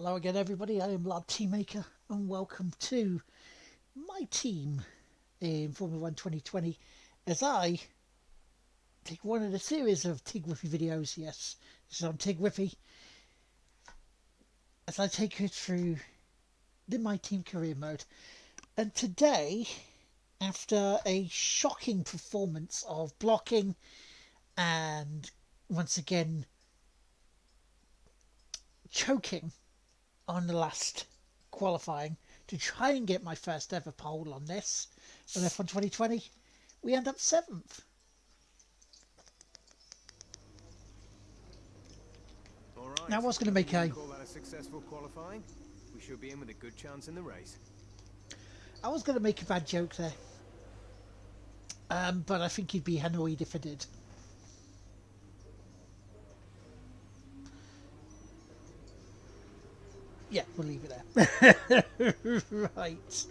Hello again everybody, I am Lard Teammaker and welcome to my team in Formula 1 2020 as I take one of the series of TGWPIS videos. Yes, this is on TGWPIS, as I take you through the My Team career mode. And today, after a shocking performance of blocking and once again choking on the last qualifying to try and get my first ever pole on this on F1 2020, we end up 7th. All right. Now I was going to make a successful qualifying. We should be in with a good chance in the race. I was going to make a bad joke there, but I think you'd be annoyed if I did. Yeah, we'll leave it there. Right,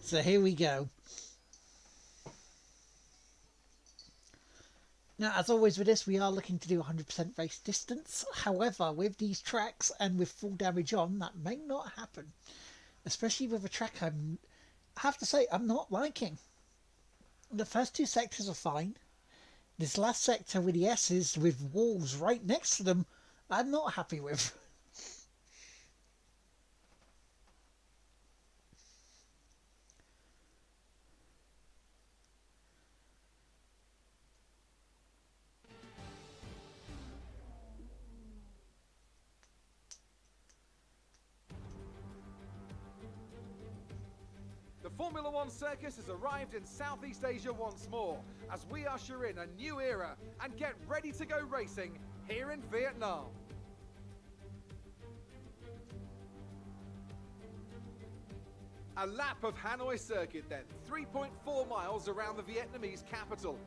so here we go. Now, as always with this, we are looking to do 100% race distance. However, with these tracks and with full damage on, that may not happen. Especially with a track I have to say I'm not liking. The first two sectors are fine. This last sector with the S's with walls right next to them, I'm not happy with. The Formula One circus has arrived in Southeast Asia once more, as we usher in a new era and get ready to go racing here in Vietnam. A lap of Hanoi circuit then, 3.4 miles around the Vietnamese capital.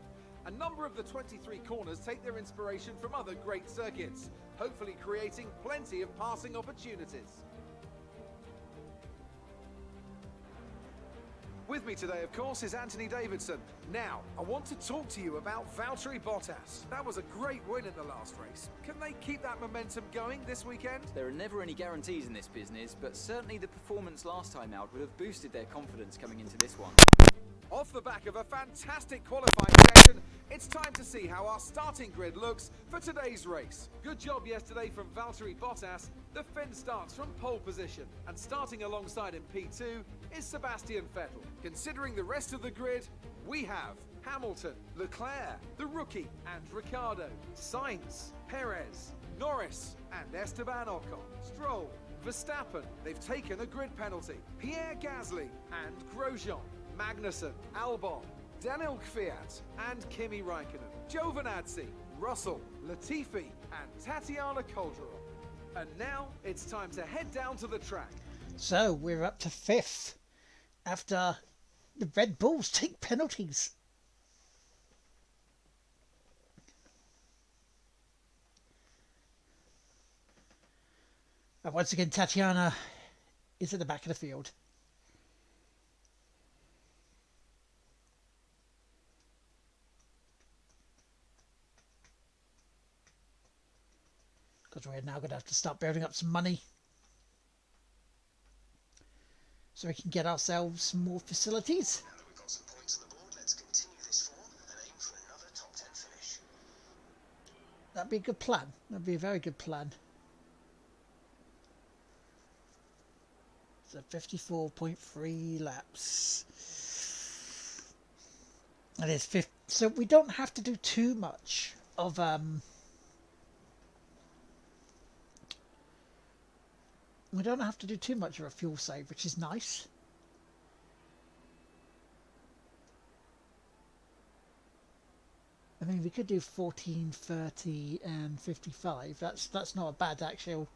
A number of the 23 corners take their inspiration from other great circuits, hopefully creating plenty of passing opportunities. With me today, of course, is Anthony Davidson. Now, I want to talk to you about Valtteri Bottas. That was a great win in the last race. Can they keep that momentum going this weekend? There are never any guarantees in this business, but certainly the performance last time out would have boosted their confidence coming into this one. Off the back of a fantastic qualifying session, it's time to see how our starting grid looks for today's race. Good job yesterday from Valtteri Bottas. The Finn starts from pole position, and starting alongside in P2 is Sebastian Vettel. Considering the rest of the grid, we have Hamilton, Leclerc, the rookie, and Ricciardo, Sainz, Perez, Norris, and Esteban Ocon, Stroll, Verstappen. They've taken a grid penalty. Pierre Gasly and Grosjean, Magnussen, Albon, Daniel Kvyat, and Kimi Raikkonen, Giovinazzi, Russell, Latifi, and Tatiana Calderon. And now it's time to head down to the track. So we're up to 5th after the Red Bulls take penalties. And once again, Tatiana is at the back of the field. Because we're now going to have to start building up some money so we can get ourselves some more facilities. Now that we've got some points on the board, let's continue this form and aim for another top 10 finish. That'd be a good plan. That'd be a very good plan. So 54.3 laps. That is 50. So we don't have to do too much of we don't have to do too much of a fuel save, which is nice. I mean, we could do 14, 30 and 55. That's not a bad actual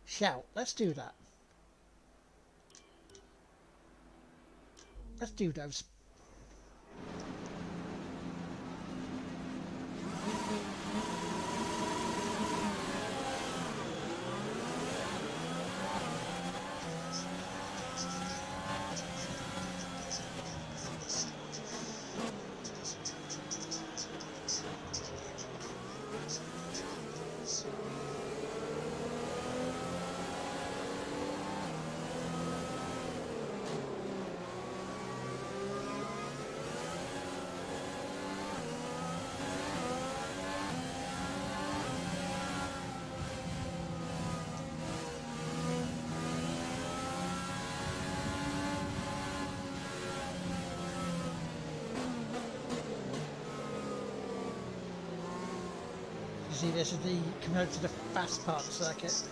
shout. Let's do that. Let's do those. You see, this is the coming out to the fast part of the circuit.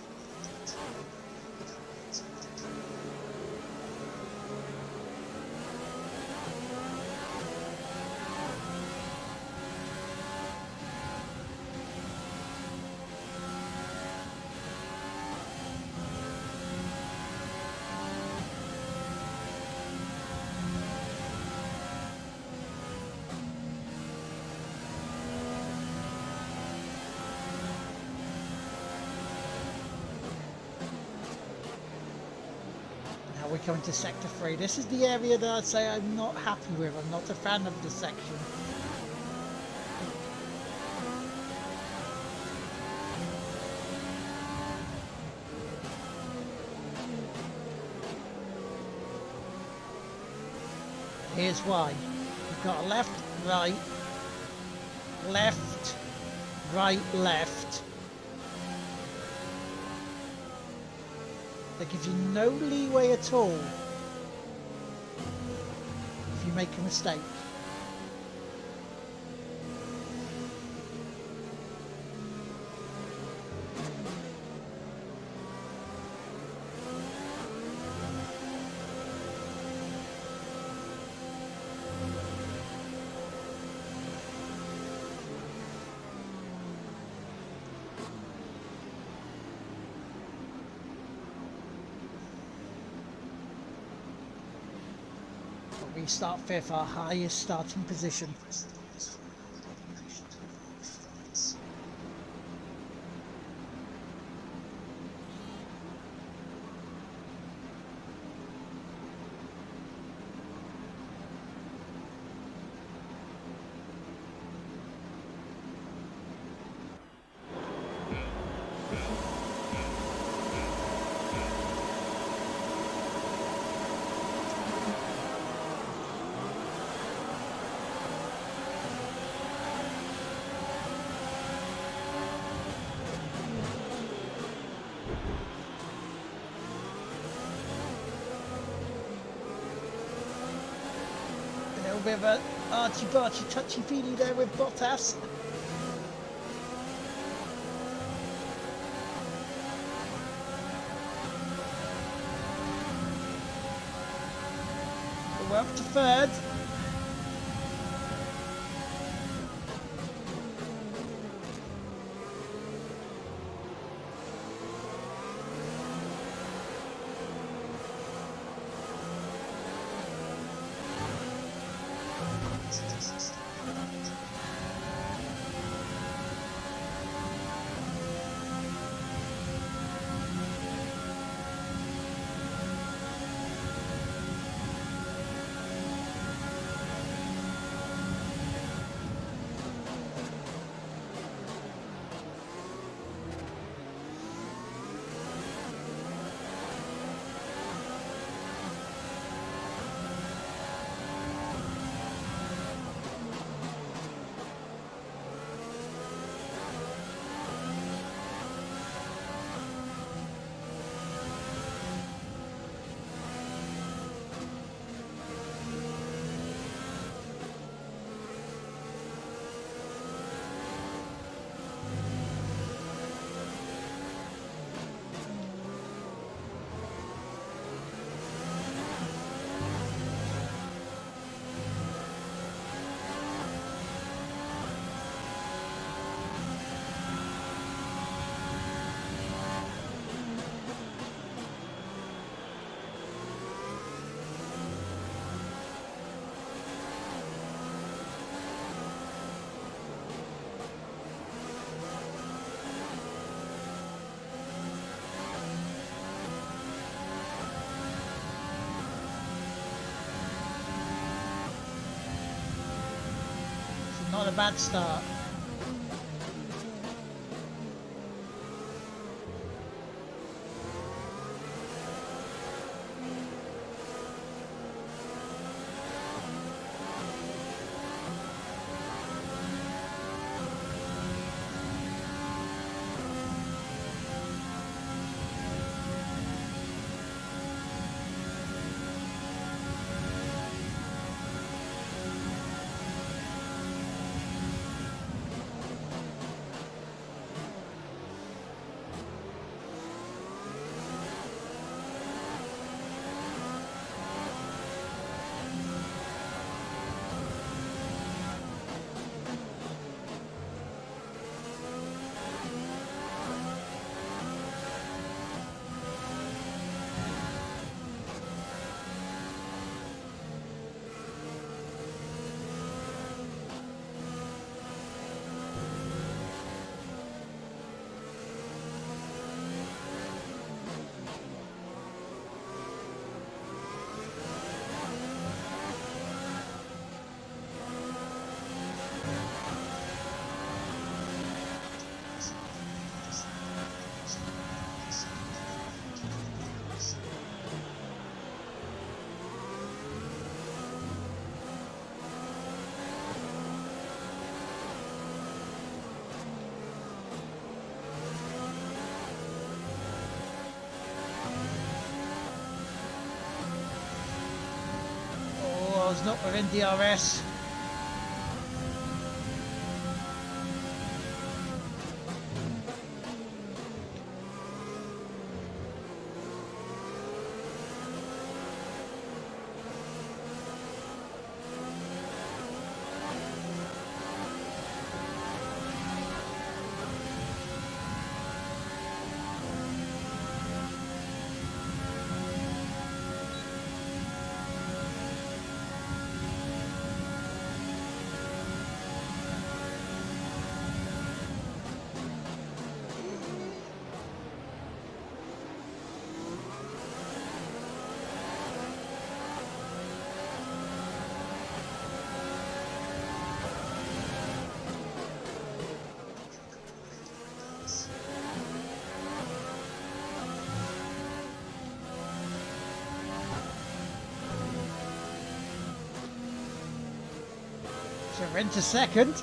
Now we're coming to Sector 3. This is the area that I'd say I'm not happy with. I'm not a fan of this section. Here's why. You've got a left, right, left, right, left. That gives you no leeway at all if you make a mistake. We start fifth, our highest starting position. A little bit of a archy-barchy, touchy-feely there with Bottas. But we're up to third. Not a bad start. Hamilton's not within DRS. So we're into second.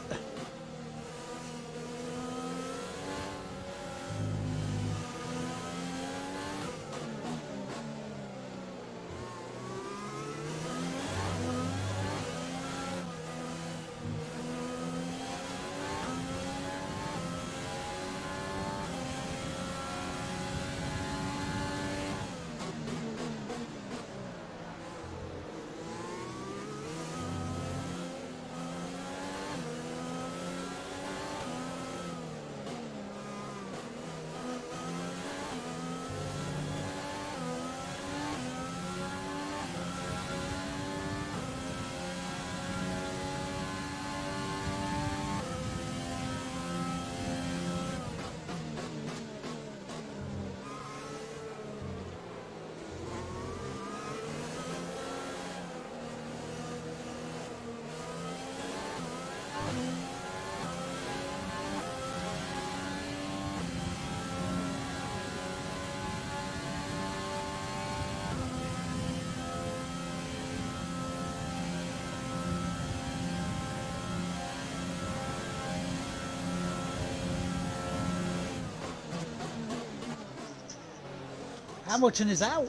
Hamilton is out.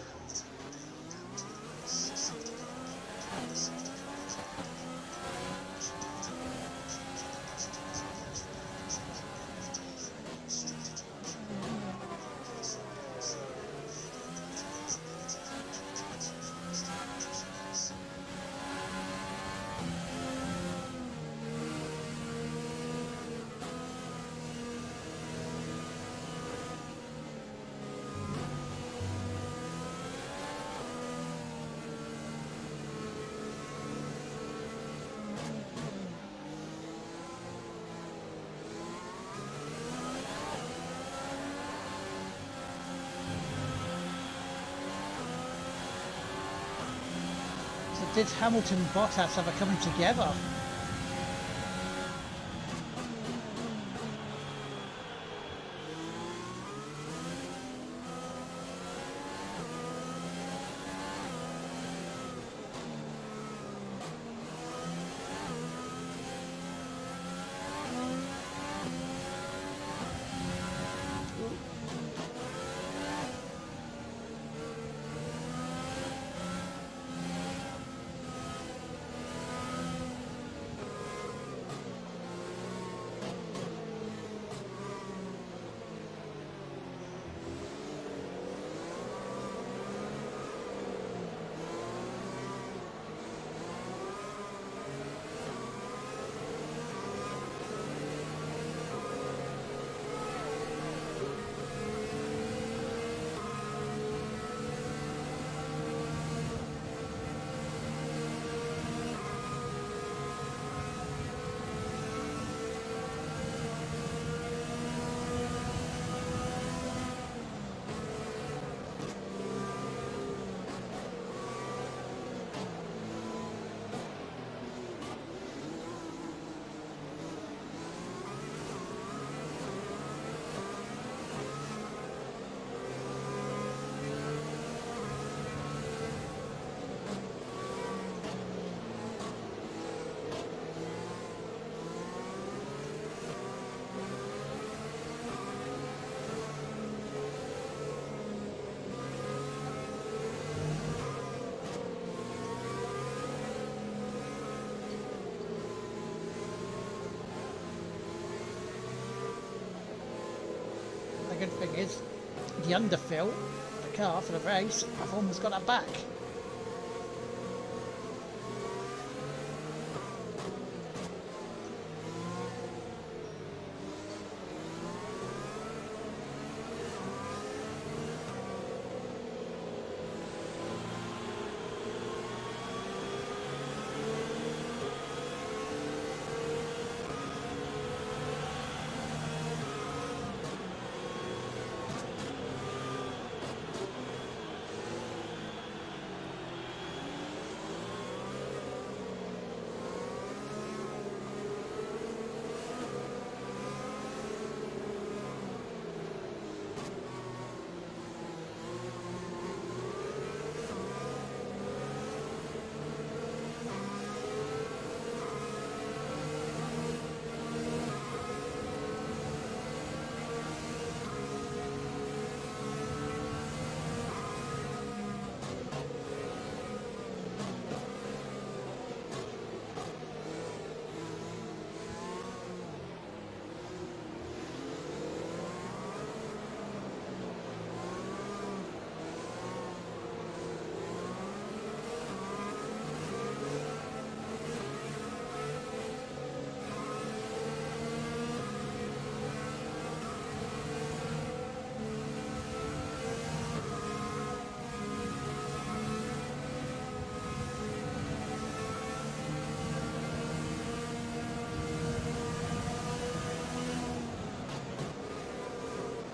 So did Hamilton and Bottas ever coming together? the good thing is, the underfill, the car for the race, I've almost got that back.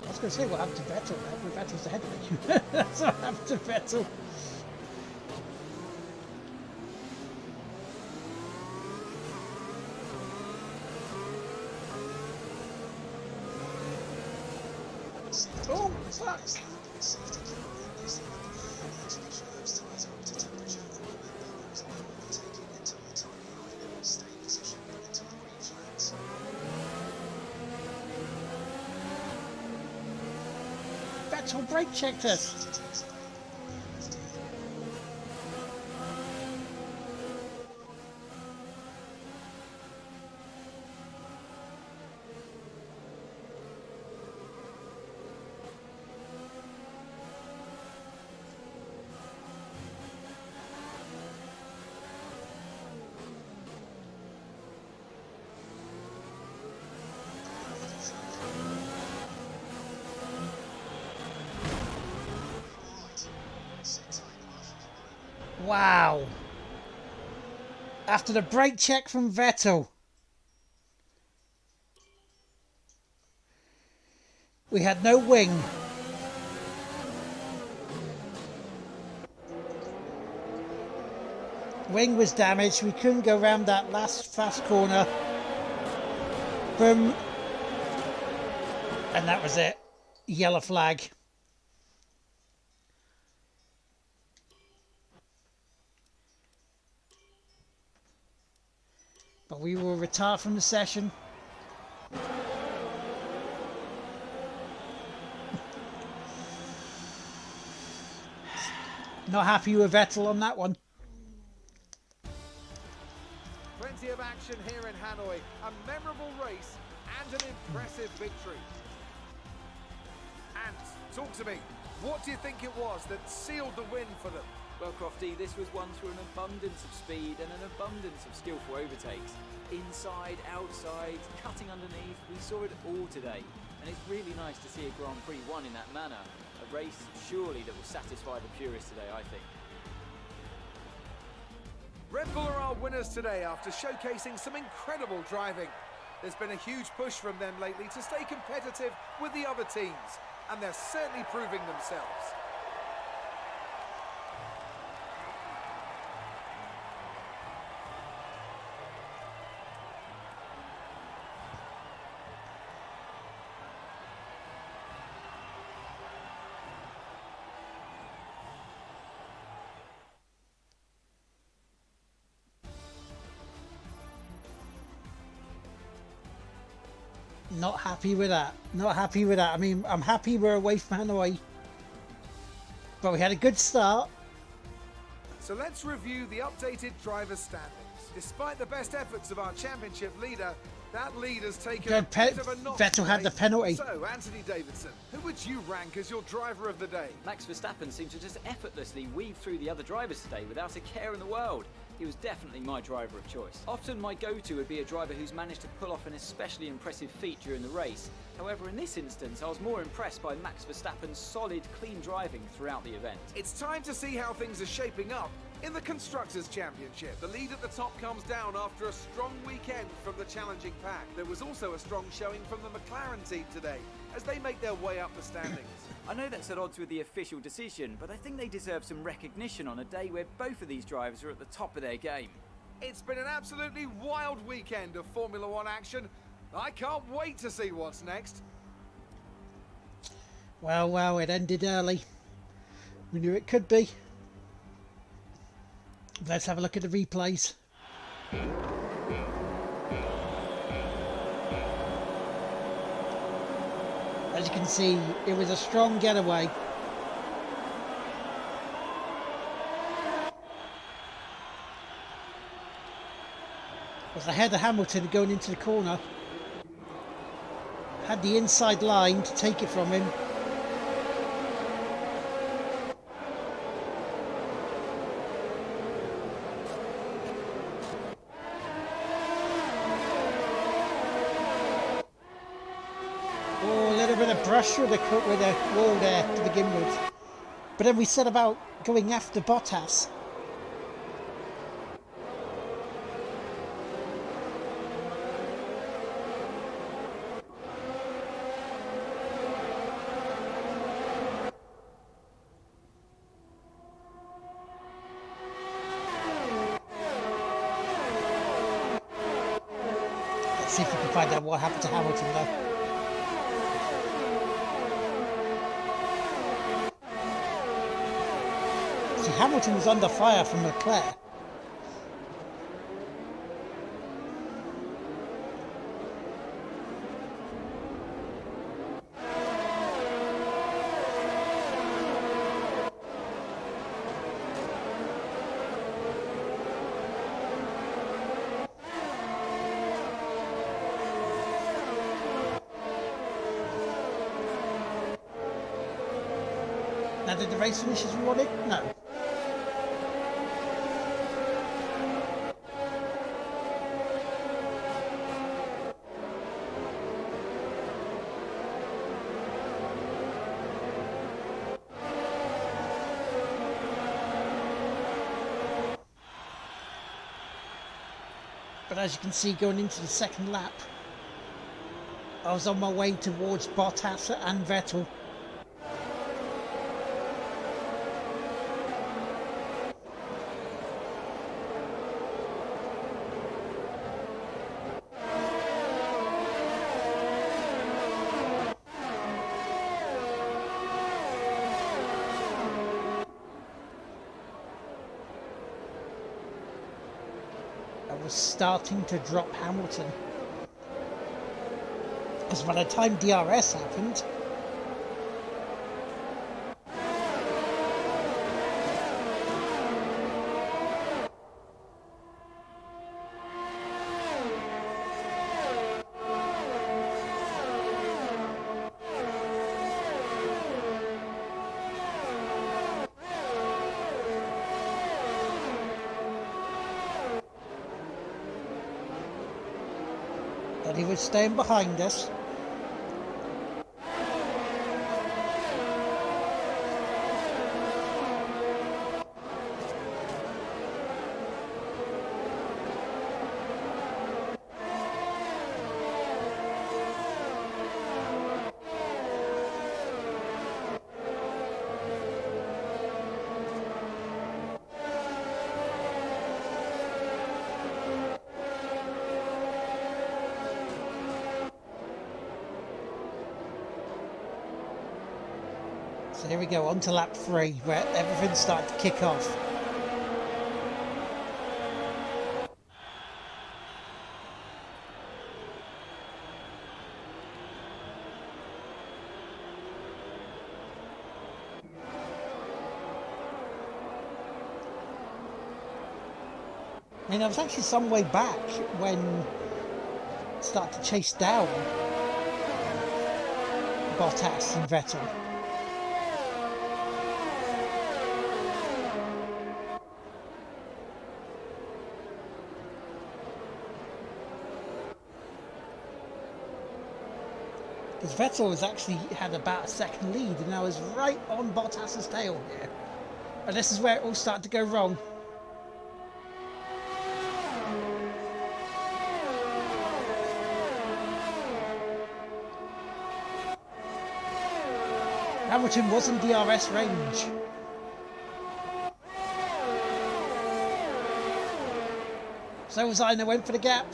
I was going to say what happened to Vettel there, but Vettel's ahead of me. That's what happened to Vettel. Oh, fuck! Vettel brake checked us. Wow. After the brake check from Vettel. We had no wing. Wing was damaged. We couldn't go around that last fast corner. Boom. And that was it. Yellow flag. But we will retire from the session. Not happy with Vettel on that one. Plenty of action here in Hanoi. A memorable race and an impressive victory. And talk to me. What do you think it was that sealed the win for them? Well, Crofty, this was won through an abundance of speed and an abundance of skillful overtakes. Inside, outside, cutting underneath, we saw it all today. And it's really nice to see a Grand Prix won in that manner. A race, surely, that will satisfy the purists today, I think. Red Bull are our winners today after showcasing some incredible driving. There's been a huge push from them lately to stay competitive with the other teams, and they're certainly proving themselves. Not happy with that. Not happy with that. I mean, I'm happy we're away from Hanoi. But we had a good start. So let's review the updated driver standings. Despite the best efforts of our championship leader, That lead has taken Good a bit of a knock Vettel had today. the penalty. So, Anthony Davidson, who would you rank as your driver of the day? Max Verstappen seemed to just effortlessly weave through the other drivers today without a care in the world. He was definitely my driver of choice. Often my go-to would be a driver who's managed to pull off an especially impressive feat during the race. However, in this instance, I was more impressed by Max Verstappen's solid, clean driving throughout the event. It's time to see how things are shaping up in the Constructors' Championship. The lead at the top comes down after a strong weekend from the challenging pack. There was also a strong showing from the McLaren team today as they make their way up the standings. I know that's at odds with the official decision, but I think they deserve some recognition on a day where both of these drivers are at the top of their game. It's been an absolutely wild weekend of Formula One action. I can't wait to see what's next. Well, it ended early. We knew it could be. Let's have a look at the replays. As you can see, it was a strong getaway. Was ahead of Hamilton going into the corner. Had the inside line to take it from him. Oh, a little bit of brush with the wall there to begin with. But then we set about going after Bottas. Let's see if we can find out what happened to Hamilton though. See, Hamilton was under fire from Leclerc. Now, did the race finish as we wanted? No. But as you can see, going into the second lap, I was on my way towards Bottas and Vettel. I was starting to drop Hamilton. Because by the time DRS happened, that he was staying behind us. So here we go, on to lap 3, where everything started to kick off. I mean, I was actually some way back when start to chase down Bottas and Vettel. Because Vettel has actually had about a second lead and now is right on Bottas's tail here. And this is where it all started to go wrong. Hamilton was in DRS range. So was I, and I went for the gap.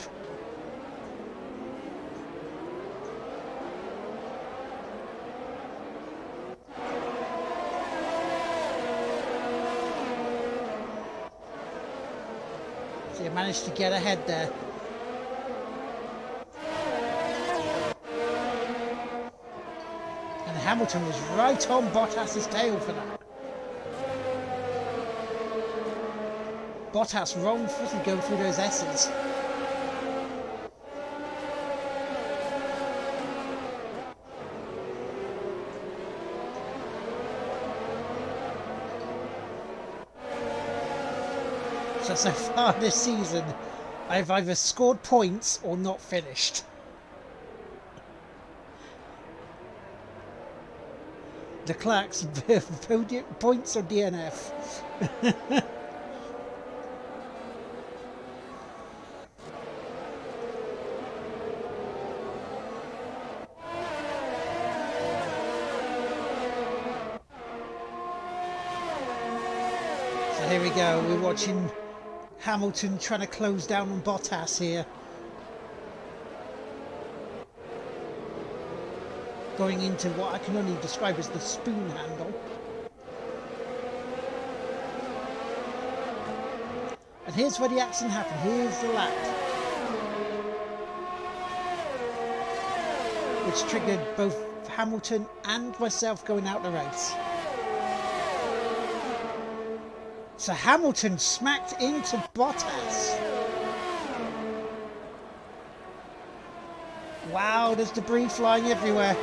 So you managed to get ahead there. And Hamilton was right on Bottas's tail for that. Bottas wrong footed going through those S's. So far this season, I've either scored points or not finished. Leclerc's points or DNF. So here we go, we're watching Hamilton trying to close down on Bottas here. Going into what I can only describe as the spoon handle. And here's where the accident happened. Here's the lap. Which triggered both Hamilton and myself going out the race. So Hamilton smacked into Bottas. Wow, there's debris flying everywhere.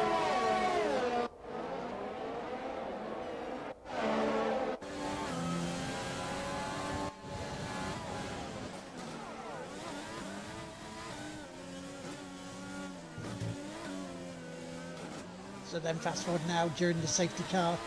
So then fast forward now during the safety car.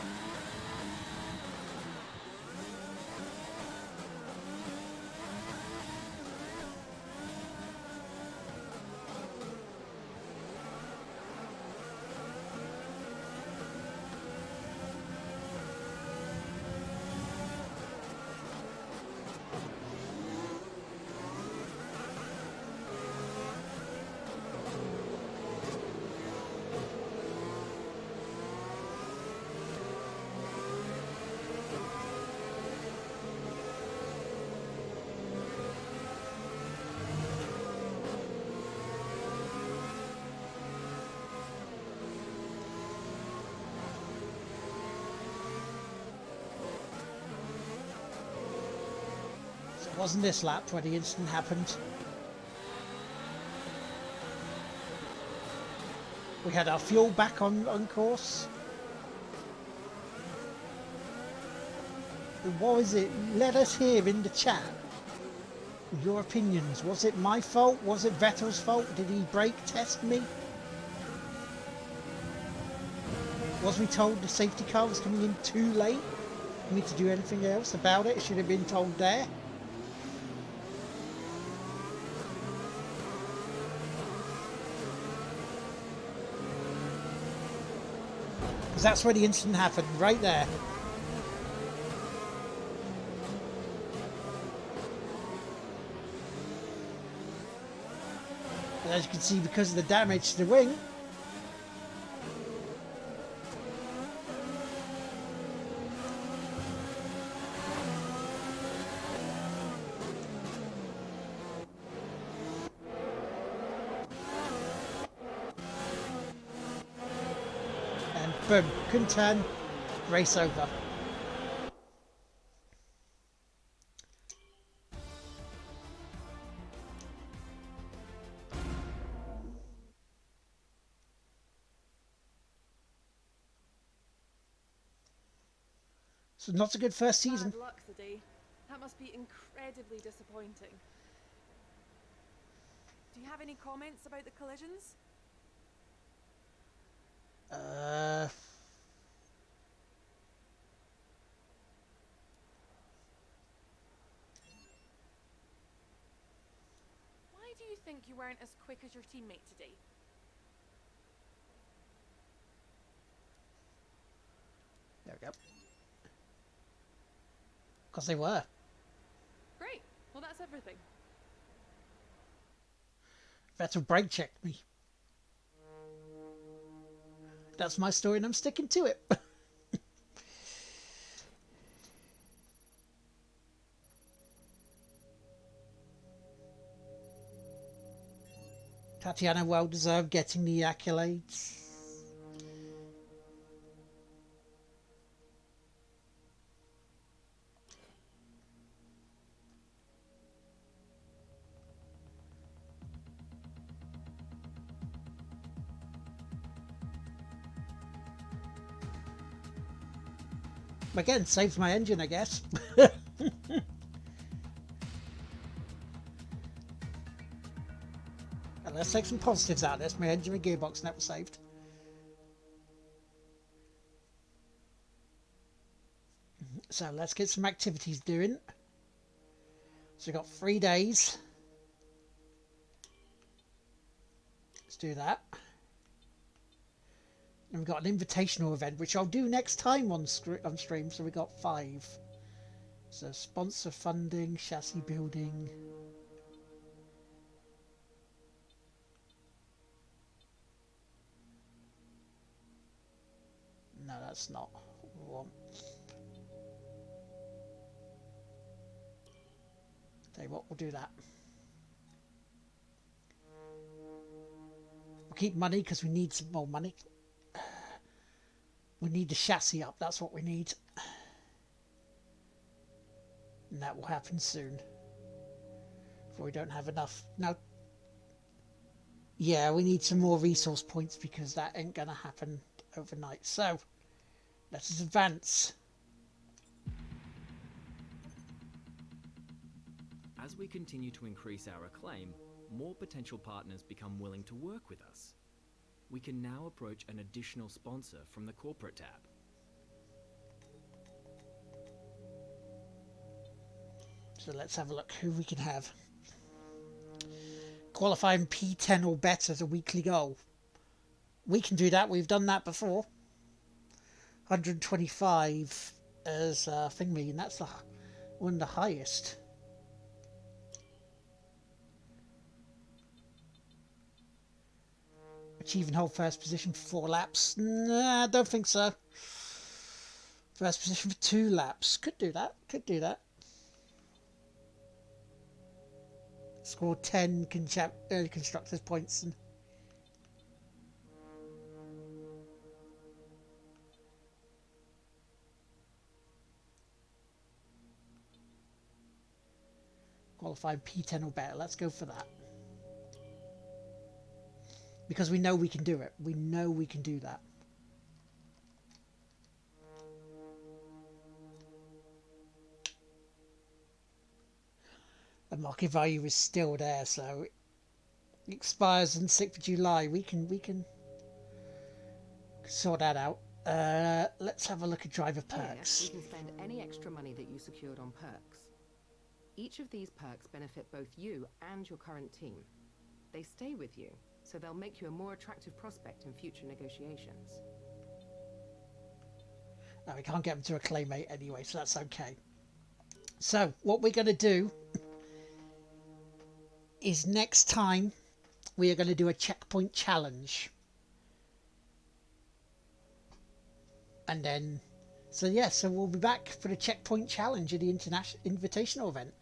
Wasn't this lap where the incident happened? We had our fuel back on course. What was it? Let us hear in the chat your opinions. Was it my fault? Was it Vettel's fault? Did he brake test me? Was we told the safety car was coming in too late for me to do anything else about it? It should have been told there. Because that's where the incident happened, right there. And as you can see, because of the damage to the wing, boom, couldn't turn, race over. So not a good first season. Bad luck today. That must be incredibly disappointing. Do you have any comments about the collisions? Why do you think you weren't as quick as your teammate today? There we go. Because they were. Great. Well, that's everything. Vettel brake checked me. That's my story and I'm sticking to it. Tatiana well deserved getting the accolades. Again, saves my engine, I guess. And let's take some positives out of this. My engine and gearbox never saved. So let's get some activities doing. So we've got 3 days. Let's do that. And we've got an invitational event, which I'll do next time on stream. So we got 5. So sponsor funding, chassis building. No, that's not what we want. Tell you what, we'll do that. We'll keep money because we need some more money. We need the chassis up, that's what we need. And that will happen soon. Before we don't have enough. Now, yeah, we need some more resource points because that ain't gonna happen overnight. So, let us advance. As we continue to increase our acclaim, more potential partners become willing to work with us. We can now approach an additional sponsor from the corporate tab. So let's have a look who we can have. Qualifying P10 or better as a weekly goal. We can do that. We've done that before. 125 as a thingy, and that's one of the highest. Achieve and hold first position for 4 laps. Nah, I don't think so. First position for 2 laps. Could do that. Could do that. Score 10 early constructors points. And qualified P10 or better. Let's go for that. Because we know we can do it. We know we can do that. The market value is still there, so it expires on 6th of July. We can sort that out. Let's have a look at driver perks. Here, you can spend any extra money that you secured on perks. Each of these perks benefit both you and your current team. They stay with you, so they'll make you a more attractive prospect in future negotiations. No, we can't get them to a claymate anyway, so that's okay. So, what we're going to do is next time we are going to do a checkpoint challenge. And then, so we'll be back for the checkpoint challenge at the international invitational event.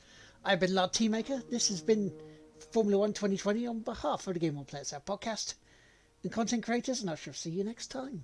I've been Lard Teammaker. This has been Formula 1 2020 on behalf of the Game On Players Out podcast and content creators, and I shall see you next time.